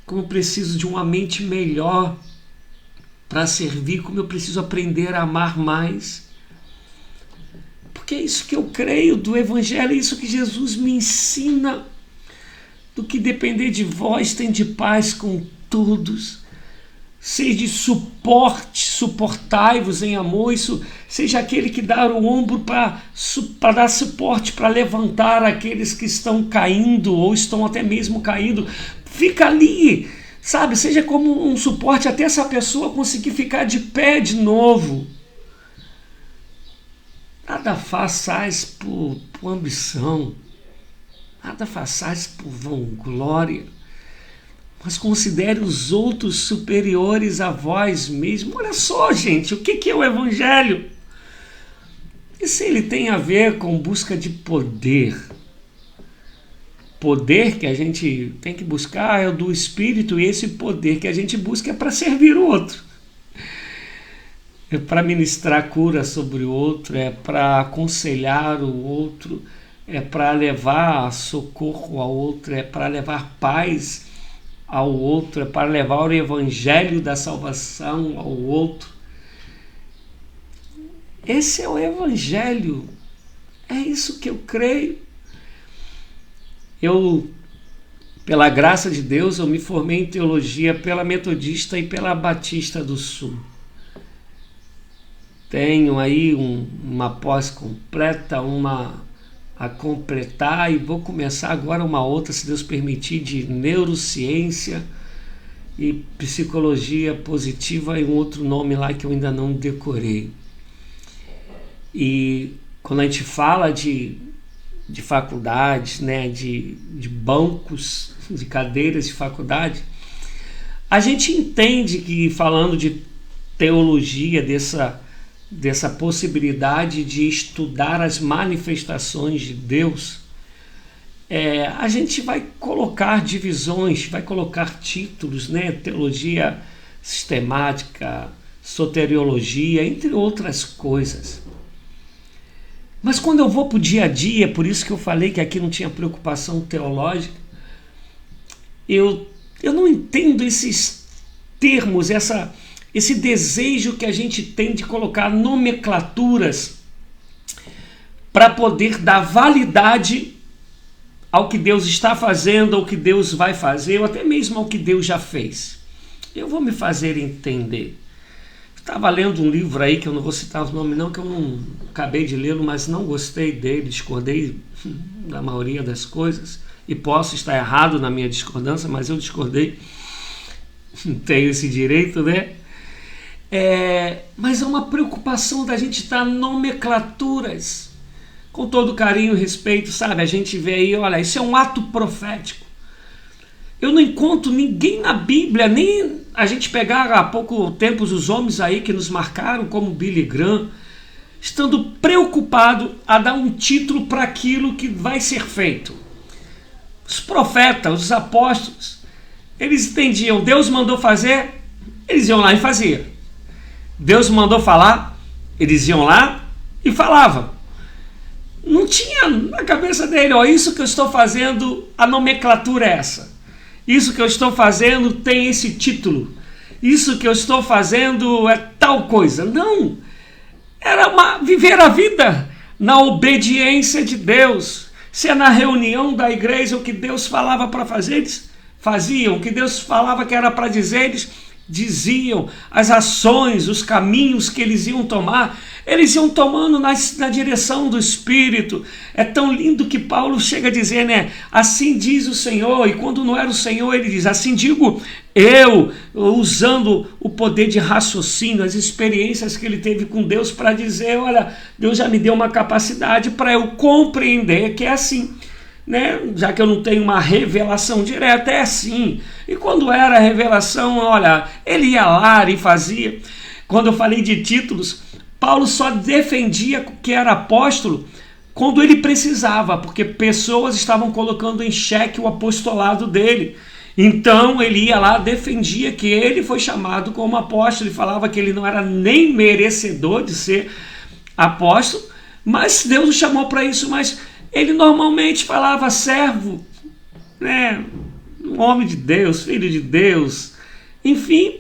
como eu preciso de uma mente melhor para servir, como eu preciso aprender a amar mais. Porque é isso que eu creio do Evangelho, é isso que Jesus me ensina. Do que depender de vós, tem de paz com todos. Sede suporte, suportai-vos em amor. Isso, seja aquele que dá o ombro para dar suporte, para levantar aqueles que estão caindo ou estão até mesmo caindo. Fica ali, sabe? Seja como um suporte até essa pessoa conseguir ficar de pé de novo. Nada façais por ambição, nada façais por vanglória, mas considere os outros superiores a vós mesmo. Olha só, gente, o que é o Evangelho? E se ele tem a ver com busca de poder? Poder que a gente tem que buscar é o do Espírito, e esse poder que a gente busca é para servir o outro. É para ministrar cura sobre o outro, é para aconselhar o outro, é para levar socorro ao outro, é para levar paz ao outro, é para levar o evangelho da salvação ao outro. Esse é o evangelho, é isso que eu creio. Eu, pela graça de Deus, eu me formei em teologia pela Metodista e pela Batista do Sul. Tenho aí uma pós completa, uma a completar, e vou começar agora uma outra, se Deus permitir, de neurociência e psicologia positiva, e um outro nome lá que eu ainda não decorei. E quando a gente fala de faculdades, né, de bancos, de cadeiras de faculdade, a gente entende que, falando de teologia, dessa possibilidade de estudar as manifestações de Deus, a gente vai colocar divisões, vai colocar títulos, né? Teologia sistemática, soteriologia, entre outras coisas. Mas quando eu vou para o dia a dia, por isso que eu falei que aqui não tinha preocupação teológica, eu não entendo esses termos, esse desejo que a gente tem de colocar nomenclaturas para poder dar validade ao que Deus está fazendo, ao que Deus vai fazer, ou até mesmo ao que Deus já fez. Eu vou me fazer entender. Estava lendo um livro aí, que eu não vou citar os nomes não, que eu não acabei de lê-lo, mas não gostei dele, discordei da maioria das coisas, e posso estar errado na minha discordância, mas eu discordei, tenho esse direito, né? Mas é uma preocupação da gente dar nomenclaturas, com todo carinho e respeito, sabe? A gente vê aí, olha, isso é um ato profético. Eu não encontro ninguém na Bíblia, nem a gente pegar há pouco tempo os homens aí que nos marcaram, como Billy Graham, estando preocupado a dar um título para aquilo que vai ser feito. Os profetas, os apóstolos, eles entendiam, Deus mandou fazer, eles iam lá e faziam. Deus mandou falar, eles iam lá e falavam. Não tinha na cabeça dele, ó, isso que eu estou fazendo, a nomenclatura é essa. Isso que eu estou fazendo tem esse título. Isso que eu estou fazendo é tal coisa. Não. Era viver a vida na obediência de Deus. Se é na reunião da igreja o que Deus falava para fazer, eles faziam. O que Deus falava que era para dizer, eles diziam. As ações, os caminhos que eles iam tomar, eles iam tomando na direção do Espírito. É tão lindo que Paulo chega a dizer, né? Assim diz o Senhor, e quando não era o Senhor, ele diz, assim digo eu, usando o poder de raciocínio, as experiências que ele teve com Deus para dizer, olha, Deus já me deu uma capacidade para eu compreender que é assim, né? Já que eu não tenho uma revelação direta, é assim. E quando era a revelação, olha, ele ia lá e fazia. Quando eu falei de títulos, Paulo só defendia que era apóstolo quando ele precisava, porque pessoas estavam colocando em xeque o apostolado dele. Então ele ia lá, defendia que ele foi chamado como apóstolo e falava que ele não era nem merecedor de ser apóstolo, mas Deus o chamou para isso. Mas ele normalmente falava servo, né? Um homem de Deus, filho de Deus, enfim.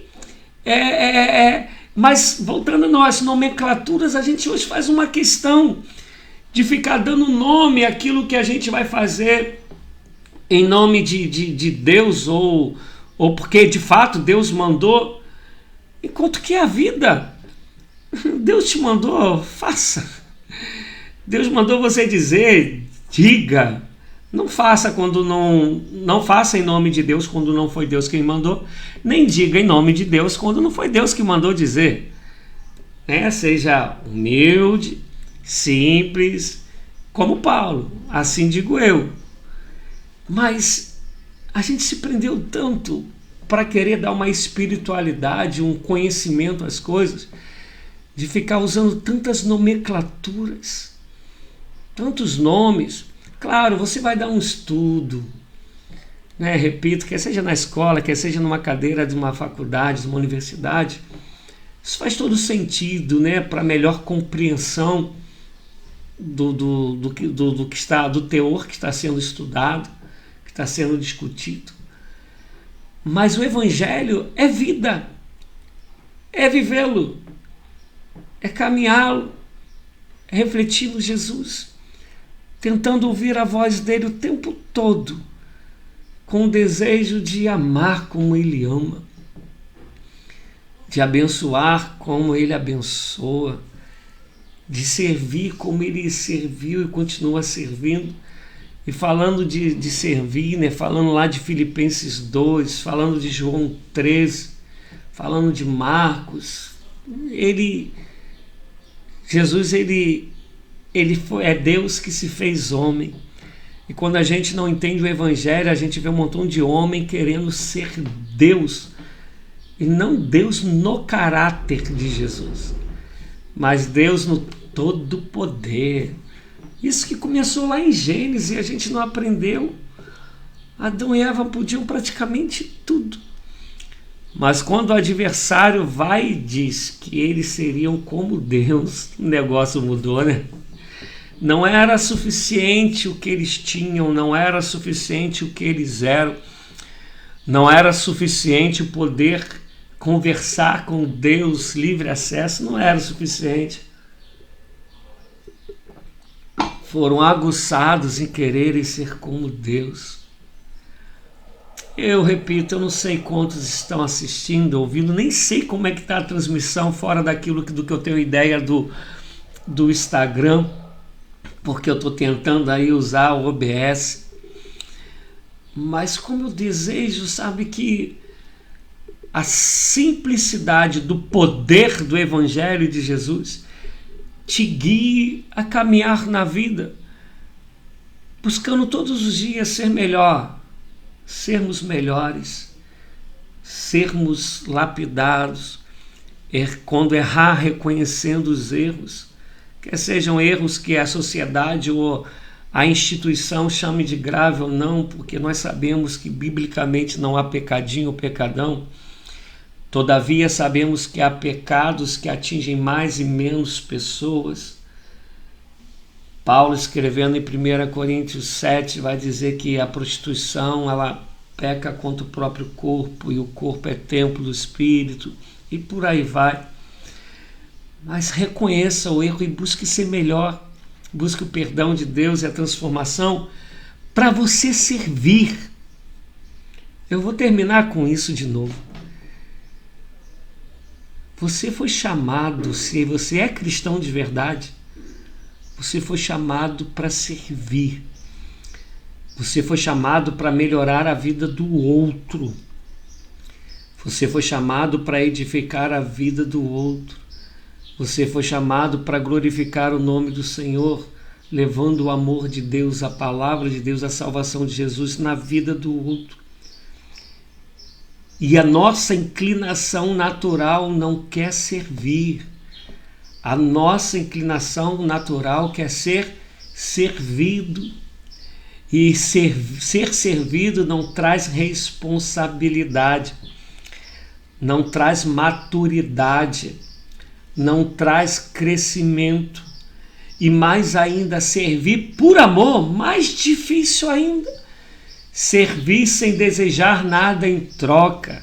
Mas voltando a nós, nomenclaturas, a gente hoje faz uma questão de ficar dando nome àquilo que a gente vai fazer em nome de Deus, ou porque de fato Deus mandou, enquanto que a vida, Deus te mandou, faça. Deus mandou você dizer, diga. Não faça quando não faça em nome de Deus quando não foi Deus quem mandou, nem diga em nome de Deus quando não foi Deus que mandou dizer. Seja humilde, simples, como Paulo, assim digo eu. Mas a gente se prendeu tanto para querer dar uma espiritualidade, um conhecimento às coisas, de ficar usando tantas nomenclaturas, tantos nomes. Claro, você vai dar um estudo, né? Repito, quer seja na escola, quer seja numa cadeira de uma faculdade, de uma universidade, isso faz todo sentido, né? Para melhor compreensão do que está, do teor que está sendo estudado, que está sendo discutido. Mas o Evangelho é vida, é vivê-lo, é caminhá-lo, é refletir no Jesus, tentando ouvir a voz dele o tempo todo, com o desejo de amar como ele ama, de abençoar como ele abençoa, de servir como ele serviu e continua servindo. E falando de servir, né? Falando lá de Filipenses 2, falando de João 13, falando de Marcos, Jesus é Deus que se fez homem. E quando a gente não entende o Evangelho, a gente vê um montão de homem querendo ser Deus, e não Deus no caráter de Jesus, mas Deus no todo poder. Isso que começou lá em Gênesis e a gente não aprendeu. Adão e Eva podiam praticamente tudo. Mas quando o adversário vai e diz que eles seriam como Deus, o negócio mudou, né? Não era suficiente o que eles tinham, não era suficiente o que eles eram, não era suficiente o poder conversar com Deus, livre acesso, não era suficiente. Foram aguçados em quererem ser como Deus. Eu repito, eu não sei quantos estão assistindo, ouvindo, nem sei como é que está a transmissão fora do que eu tenho ideia do Instagram, porque eu estou tentando aí usar o OBS. Mas como eu desejo, sabe, que a simplicidade do poder do Evangelho de Jesus te guie a caminhar na vida, buscando todos os dias ser melhor, sermos melhores, sermos lapidados, quando errar, reconhecendo os erros, quer sejam erros que a sociedade ou a instituição chame de grave ou não, porque nós sabemos que biblicamente não há pecadinho ou pecadão. Todavia sabemos que há pecados que atingem mais e menos pessoas. Paulo, escrevendo em 1 Coríntios 7, vai dizer que a prostituição ela peca contra o próprio corpo e o corpo é templo do Espírito e por aí vai. Mas reconheça o erro e busque ser melhor. Busque o perdão de Deus e a transformação para você servir. Eu vou terminar com isso de novo. Você foi chamado, se você é cristão de verdade, você foi chamado para servir. Você foi chamado para melhorar a vida do outro. Você foi chamado para edificar a vida do outro. Você foi chamado para glorificar o nome do Senhor, levando o amor de Deus, a palavra de Deus, a salvação de Jesus na vida do outro. E a nossa inclinação natural não quer servir. A nossa inclinação natural quer ser servido. E ser servido não traz responsabilidade, não traz maturidade, não traz crescimento. E mais ainda, servir por amor, mais difícil ainda. Servir sem desejar nada em troca.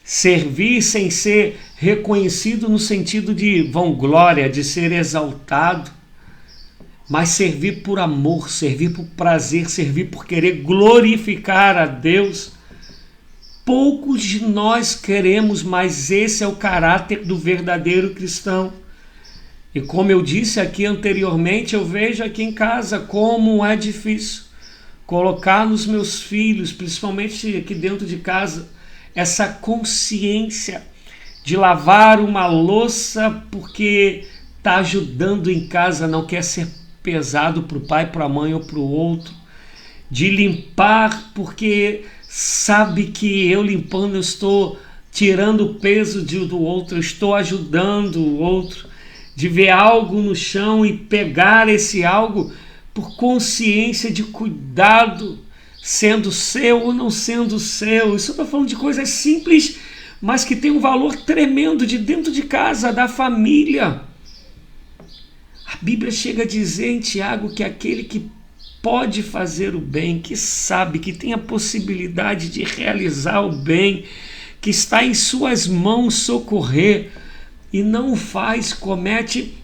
Servir sem ser reconhecido no sentido de vanglória, de ser exaltado. Mas servir por amor, servir por prazer, servir por querer glorificar a Deus. Poucos de nós queremos, mas esse é o caráter do verdadeiro cristão. E como eu disse aqui anteriormente, eu vejo aqui em casa como é difícil colocar nos meus filhos, principalmente aqui dentro de casa, essa consciência de lavar uma louça porque está ajudando em casa, não quer ser pesado para o pai, para a mãe ou para o outro, de limpar porque sabe que eu limpando eu estou tirando o peso do outro, eu estou ajudando o outro, de ver algo no chão e pegar esse algo por consciência de cuidado, sendo seu ou não sendo seu. Isso eu estou falando de coisas simples, mas que tem um valor tremendo de dentro de casa, da família. A Bíblia chega a dizer em Tiago que aquele que pode fazer o bem, que sabe, que tem a possibilidade de realizar o bem, que está em suas mãos socorrer e não o faz, comete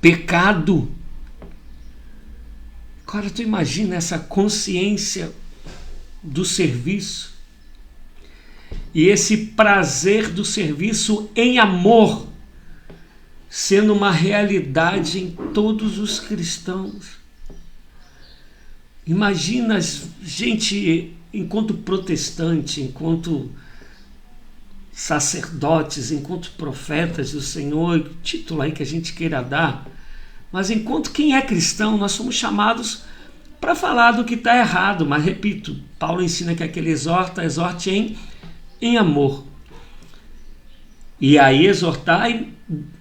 pecado. Agora tu imagina essa consciência do serviço e esse prazer do serviço em amor sendo uma realidade em todos os cristãos. Imagina, gente, enquanto protestante, enquanto sacerdotes, enquanto profetas do Senhor, título aí que a gente queira dar, mas enquanto quem é cristão, nós somos chamados para falar do que está errado. Mas repito, Paulo ensina que aquele exorte em amor. E aí exortar e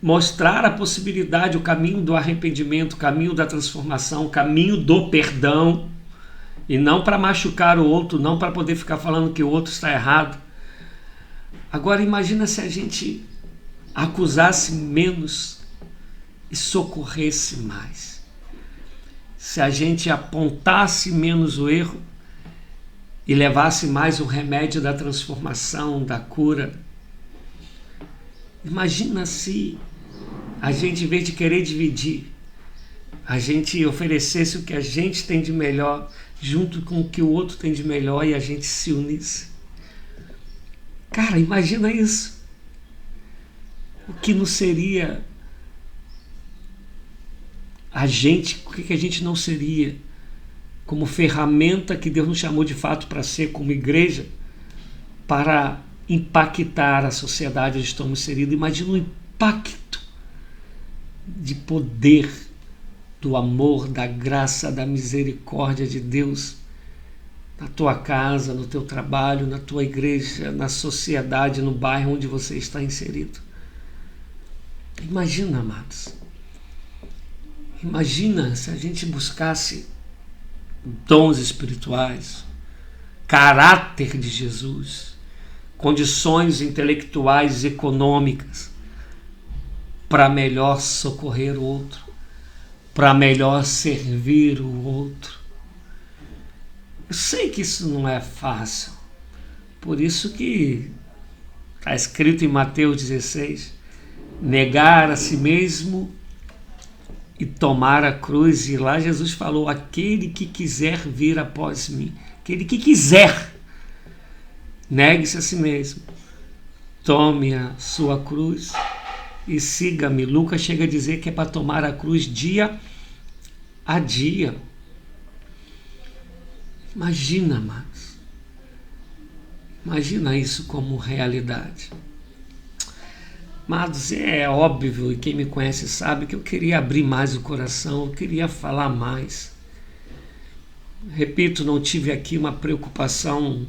mostrar a possibilidade, o caminho do arrependimento, o caminho da transformação, o caminho do perdão. E não para machucar o outro, não para poder ficar falando que o outro está errado, Agora imagina se a gente acusasse menos e socorresse mais. Se a gente apontasse menos o erro e levasse mais o remédio da transformação, da cura. Imagina se a gente, em vez de querer dividir, a gente oferecesse o que a gente tem de melhor junto com o que o outro tem de melhor e a gente se unisse. Cara, imagina isso. O que não seria a gente, o que a gente não seria como ferramenta que Deus nos chamou de fato para ser como igreja, para impactar a sociedade onde estamos inseridos. Imagina o impacto de poder do amor, da graça, da misericórdia de Deus na tua casa, no teu trabalho, na tua igreja, na sociedade, no bairro onde você está inserido. Imagina, amados. Imagina se a gente buscasse dons espirituais, caráter de Jesus, condições intelectuais e econômicas para melhor socorrer o outro, para melhor servir o outro. Eu sei que isso não é fácil, por isso que está escrito em Mateus 16, negar a si mesmo e tomar a cruz. E lá Jesus falou: aquele que quiser vir após mim, aquele que quiser, negue-se a si mesmo, tome a sua cruz e siga-me. Lucas chega a dizer que é para tomar a cruz dia a dia. Imagina, amados, imagina isso como realidade. Amados, é óbvio, e quem me conhece sabe que eu queria abrir mais o coração, eu queria falar mais. Repito, não tive aqui uma preocupação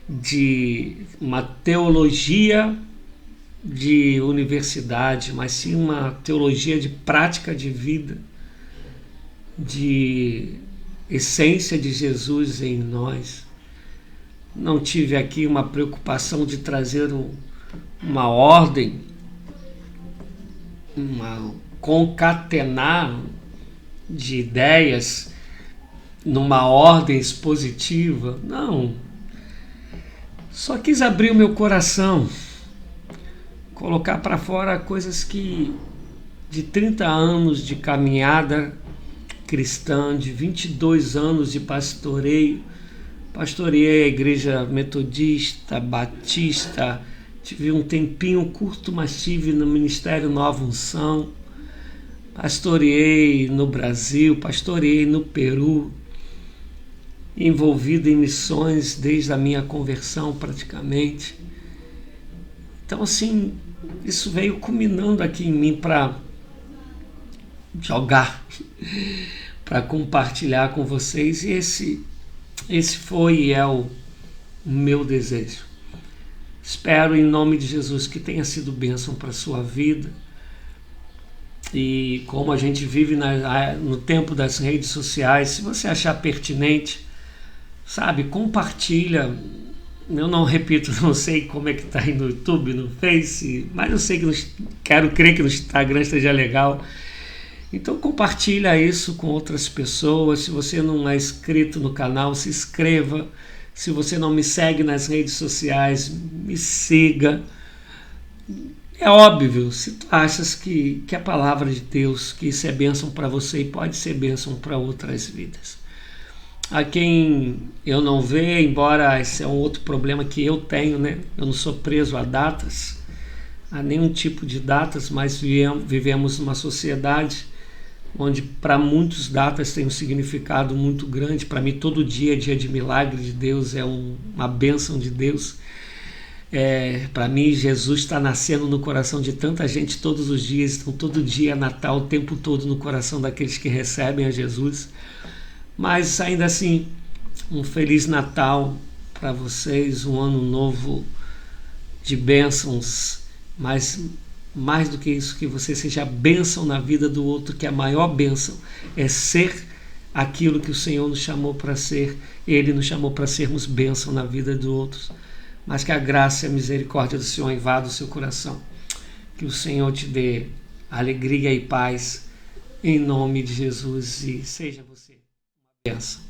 de uma teologia de universidade, mas sim uma teologia de prática de vida, de essência de Jesus em nós. Não tive aqui uma preocupação de trazer uma ordem, uma concatenar de ideias numa ordem expositiva. Não. Só quis abrir o meu coração, colocar para fora coisas que de 30 anos de caminhada cristã, de 22 anos de pastoreio, pastoreei a igreja metodista, batista, tive um tempinho curto, mas tive no Ministério Nova Unção, pastoreei no Brasil, pastoreei no Peru, envolvido em missões desde a minha conversão praticamente. Então assim, isso veio culminando aqui em mim para jogar, para compartilhar com vocês, e esse foi e é o meu desejo. Espero em nome de Jesus que tenha sido bênção para a sua vida. E como a gente vive no tempo das redes sociais, se você achar pertinente, sabe, compartilha. Eu não repito, não sei como é que está aí no YouTube, no Face, mas eu sei que quero crer que no Instagram esteja legal. Então compartilha isso com outras pessoas. Se você não é inscrito no canal, se inscreva. Se você não me segue nas redes sociais, me siga. É óbvio, se tu achas que a palavra de Deus, que isso é bênção para você e pode ser bênção para outras vidas. A quem eu não vejo, embora esse é um outro problema que eu tenho, né? Eu não sou preso a datas, a nenhum tipo de datas, mas vivemos numa sociedade onde para muitos datas tem um significado muito grande. Para mim todo dia é dia de milagre de Deus, é uma bênção de Deus. Para mim Jesus está nascendo no coração de tanta gente todos os dias, então todo dia é Natal, o tempo todo no coração daqueles que recebem a Jesus. Mas ainda assim, um Feliz Natal para vocês, um ano novo de bênçãos, mas mais do que isso, que você seja bênção na vida do outro, que a maior bênção é ser aquilo que o Senhor nos chamou para ser. Ele nos chamou para sermos bênção na vida dos outros. mas que a graça e a misericórdia do Senhor invadam o seu coração. Que o Senhor te dê alegria e paz em nome de Jesus, e seja você uma bênção.